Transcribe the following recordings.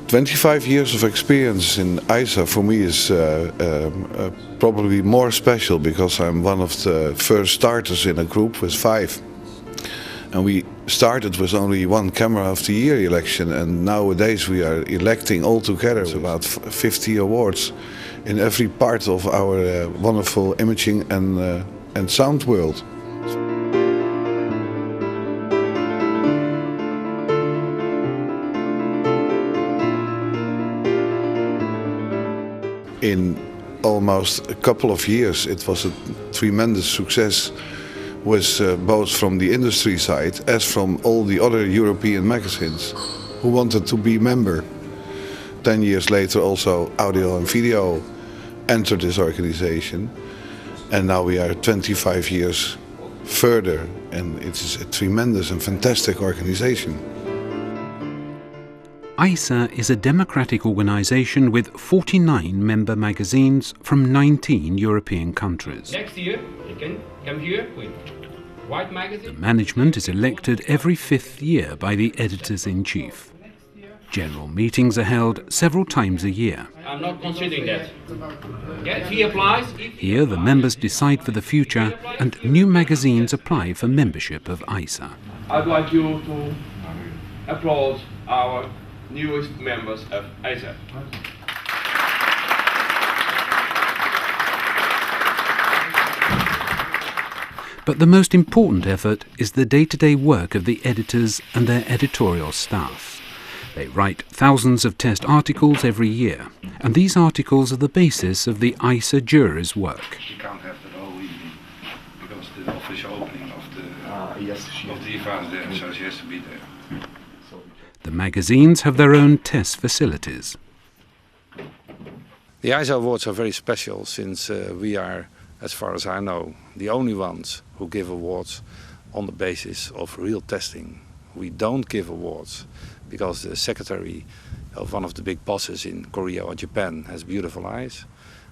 25 years of experience in EISA for me is probably more special because I'm one of the first starters in a group with 5. And we started with only one Camera of the Year election, and nowadays we are electing all together about 50 awards in every part of our wonderful imaging and sound world. In almost a couple of years it was a tremendous success, with both from the industry side as from all the other European magazines who wanted to be member. 10 years later also audio and video entered this organization, and now we are 25 years further, and it is a tremendous and fantastic organization. EISA is a democratic organization with 49 member magazines from 19 European countries. Next year, you can come here with white magazine. The management is elected every 5th year by the editors-in-chief. General meetings are held several times a year. I'm not considering that. Yeah, if he applies... Here the members decide for the future, and new magazines apply for membership of EISA. I'd like you to applaud our newest members of EISA. But the most important effort is the day-to-day work of the editors and their editorial staff. They write thousands of test articles every year, and these articles are the basis of the EISA jurors' work. You can't have that all evening because the official opening of the EISA is there, so she has to be there. The magazines have their own test facilities. The EISA awards are very special since we are, as far as I know, the only ones who give awards on the basis of real testing. We don't give awards because the secretary of one of the big bosses in Korea or Japan has beautiful eyes.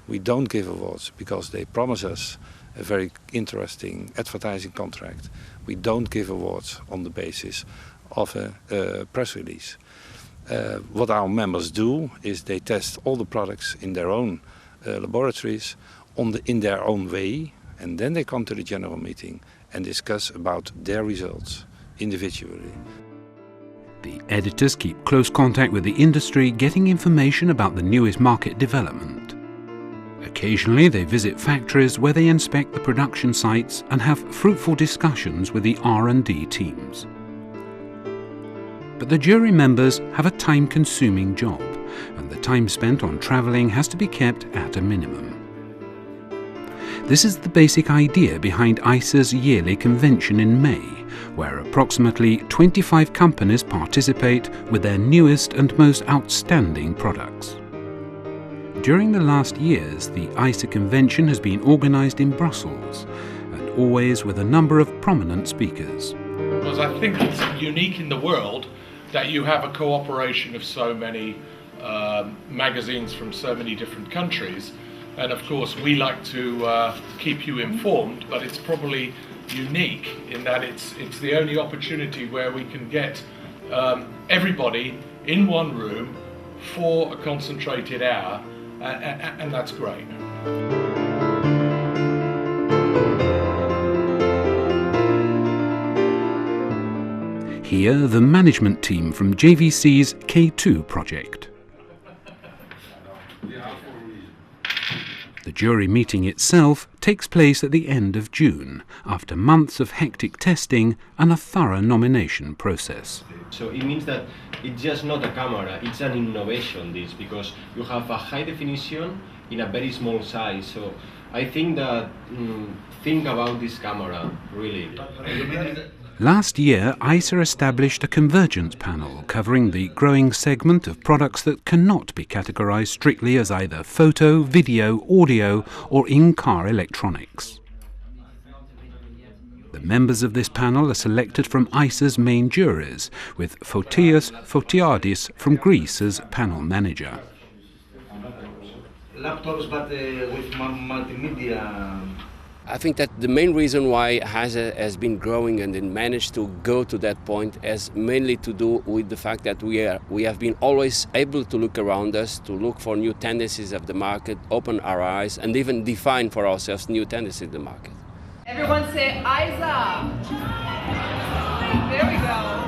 We don't give awards because they promise us a very interesting advertising contract. We don't give awards on the basis of a press release. What our members do is they test all the products in their own laboratories in their own way, and then they come to the general meeting and discuss about their results individually. The editors keep close contact with the industry, getting information about the newest market development. Occasionally they visit factories where they inspect the production sites and have fruitful discussions with the R&D teams. But the jury members have a time-consuming job, and the time spent on travelling has to be kept at a minimum. This is the basic idea behind EISA's yearly convention in May, where approximately 25 companies participate with their newest and most outstanding products. During the last years, the EISA convention has been organised in Brussels, and always with a number of prominent speakers. Because I think it's unique in the world that you have a cooperation of so many magazines from so many different countries. And of course we like to keep you informed, but it's probably unique in that it's the only opportunity where we can get everybody in one room for a concentrated hour, and that's great. Here, the management team from JVC's K2 project. The jury meeting itself takes place at the end of June, after months of hectic testing and a thorough nomination process. So it means that it's just not a camera, it's an innovation, this, because you have a high definition in a very small size. So I think that, think about this camera, really. Last year, EISA established a convergence panel covering the growing segment of products that cannot be categorized strictly as either photo, video, audio, or in-car electronics. The members of this panel are selected from EISA's main jurors, with Fotios Fotiadis from Greece as panel manager. Laptops, but with multimedia I think that the main reason why EISA has been growing and then managed to go to that point has mainly to do with the fact that we have been always able to look around us, to look for new tendencies of the market, open our eyes, and even define for ourselves new tendencies in the market. Everyone say EISA! There we go.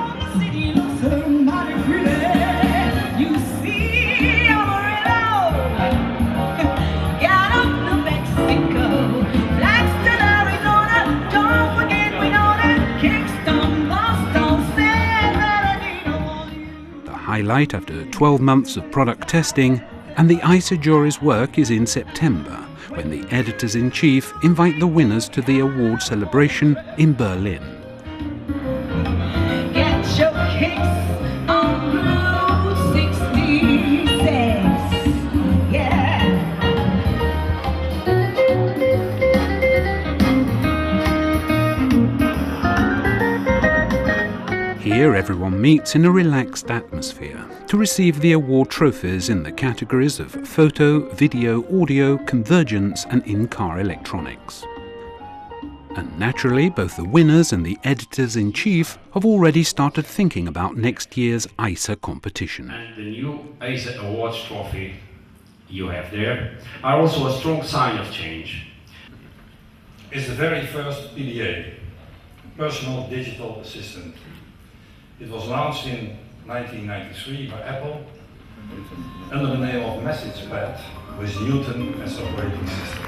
Highlight after 12 months of product testing, and the EISA jury's work is in September, when the editors-in-chief invite the winners to the award celebration in Berlin. Get your kicks on Route 66. Yeah. Here everyone meets in a relaxed atmosphere to receive the award trophies in the categories of photo, video, audio, convergence and in-car electronics. And naturally, both the winners and the editors-in-chief have already started thinking about next year's EISA competition. And the new EISA Awards trophy you have there are also a strong sign of change. It's the very first PDA, Personal Digital Assistant. It was launched in 1993 by Apple under the name of Message Pad with Newton as operating system.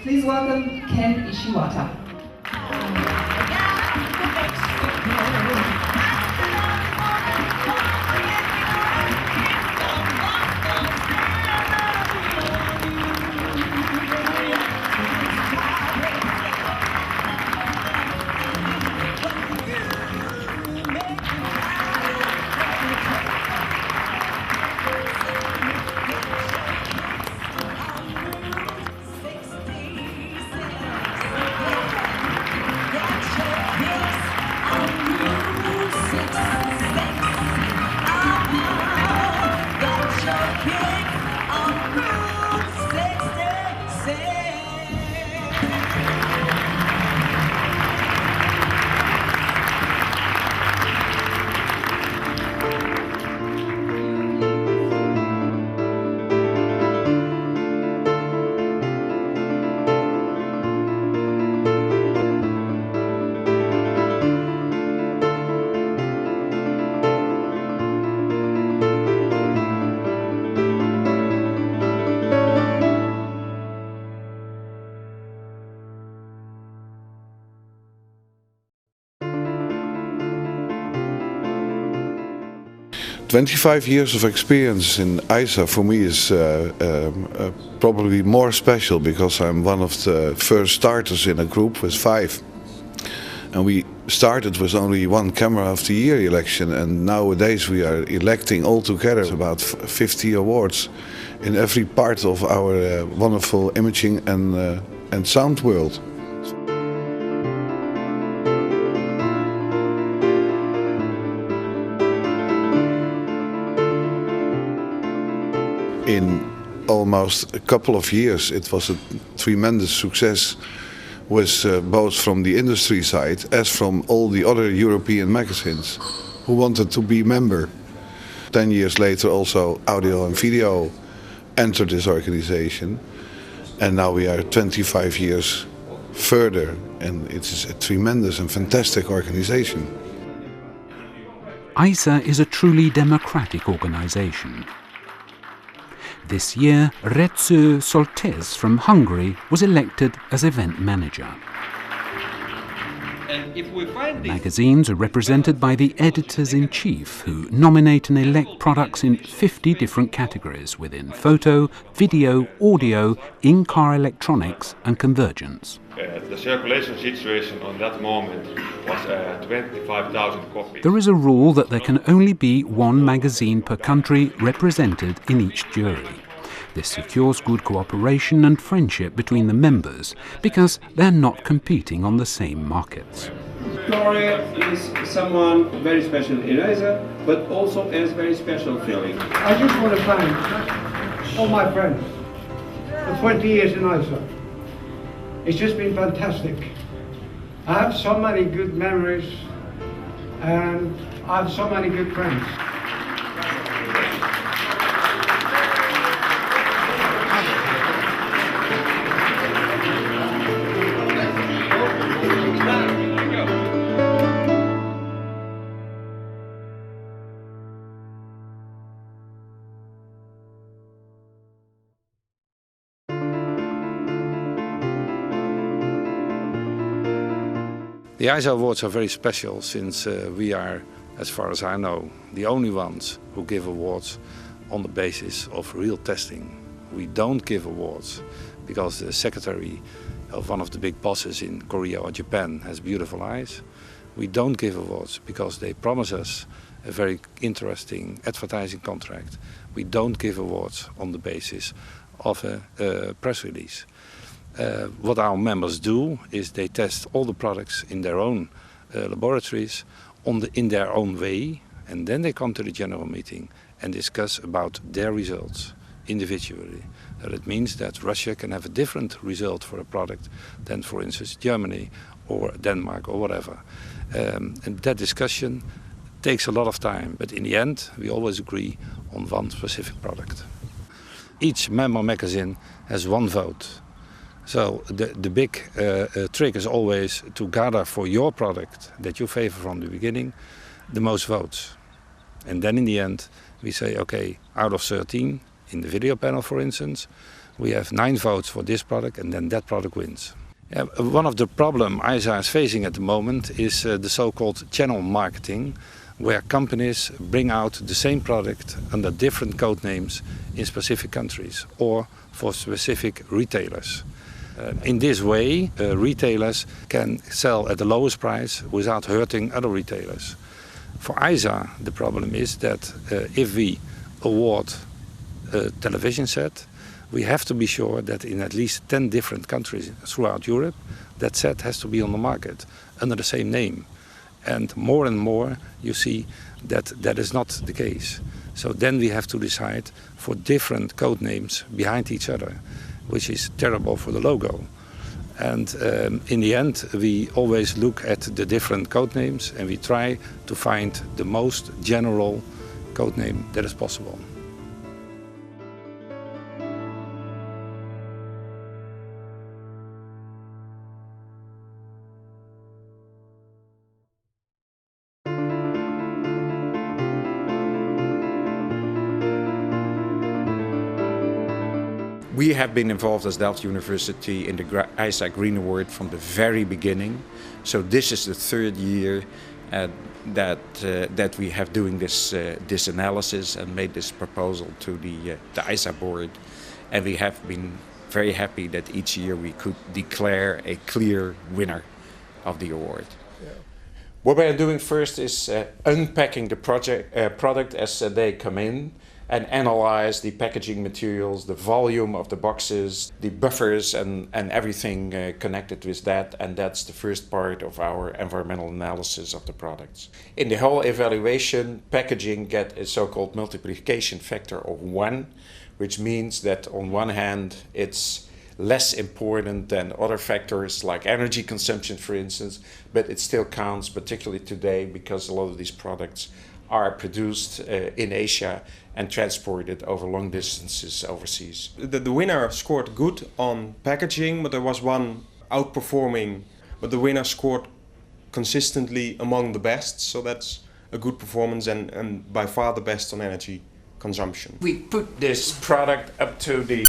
Please welcome Ken Ishiwata. "25 years of experience in EISA for me is probably more special because I'm one of the first starters in a group with 5. And we started with only one Camera of the Year election, and nowadays we are electing altogether about 50 awards in every part of our wonderful imaging and sound world. In almost a couple of years, it was a tremendous success, with both from the industry side as from all the other European magazines who wanted to be member. 10 years later, also audio and video entered this organization, and now we are 25 years further, and it is a tremendous and fantastic organization. EISA is a truly democratic organization. This year, Rezső Soltész from Hungary was elected as event manager. Magazines are represented by the editors-in-chief, who nominate and elect products in 50 different categories within photo, video, audio, in-car electronics and convergence. The circulation situation on that moment was 25,000 copies. There is a rule that there can only be one magazine per country represented in each jury. This secures good cooperation and friendship between the members because they're not competing on the same markets. Gloria is someone very special in EISA, but also has very special feeling. I just want to thank all my friends for 20 years in EISA. It's just been fantastic. I have so many good memories and I have so many good friends. The EISA awards are very special since we are, as far as I know, the only ones who give awards on the basis of real testing. We don't give awards because the secretary of one of the big bosses in Korea or Japan has beautiful eyes. We don't give awards because they promise us a very interesting advertising contract. We don't give awards on the basis of a press release. What our members do is they test all the products in their own laboratories in their own way, and then they come to the general meeting and discuss about their results individually. That means that Russia can have a different result for a product than, for instance, Germany or Denmark or whatever. And that discussion takes a lot of time, but in the end we always agree on one specific product. Each member magazine has one vote. So the big trick is always to gather for your product that you favor from the beginning the most votes. And then in the end we say, okay, out of 13, in the video panel for instance, we have 9 votes for this product and then that product wins. One of the problems EISA is facing at the moment is the so-called channel marketing, where companies bring out the same product under different code names in specific countries or for specific retailers. In this way, retailers can sell at the lowest price without hurting other retailers. For EISA, the problem is that if we award a television set, we have to be sure that in at least 10 different countries throughout Europe, that set has to be on the market under the same name. And more you see that that is not the case. So then we have to decide for different code names behind each other, which is terrible for the logo. And in the end, we always look at the different code names and we try to find the most general code name that is possible. We have been involved as Delft University in the EISA Green Award from the very beginning. So this is the 3rd year that we have doing this analysis and made this proposal to the EISA board. And we have been very happy that each year we could declare a clear winner of the award. Yeah. What we are doing first is unpacking the product as they come in, and analyze the packaging materials, the volume of the boxes, the buffers and everything connected with that. And that's the first part of our environmental analysis of the products. In the whole evaluation, packaging get a so-called multiplication factor of 1, which means that on one hand it's less important than other factors like energy consumption, for instance, but it still counts, particularly today, because a lot of these products are produced in Asia and transported over long distances overseas. The winner scored good on packaging, but there was one outperforming, but the winner scored consistently among the best, so that's a good performance and by far the best on energy consumption. We put this product up to the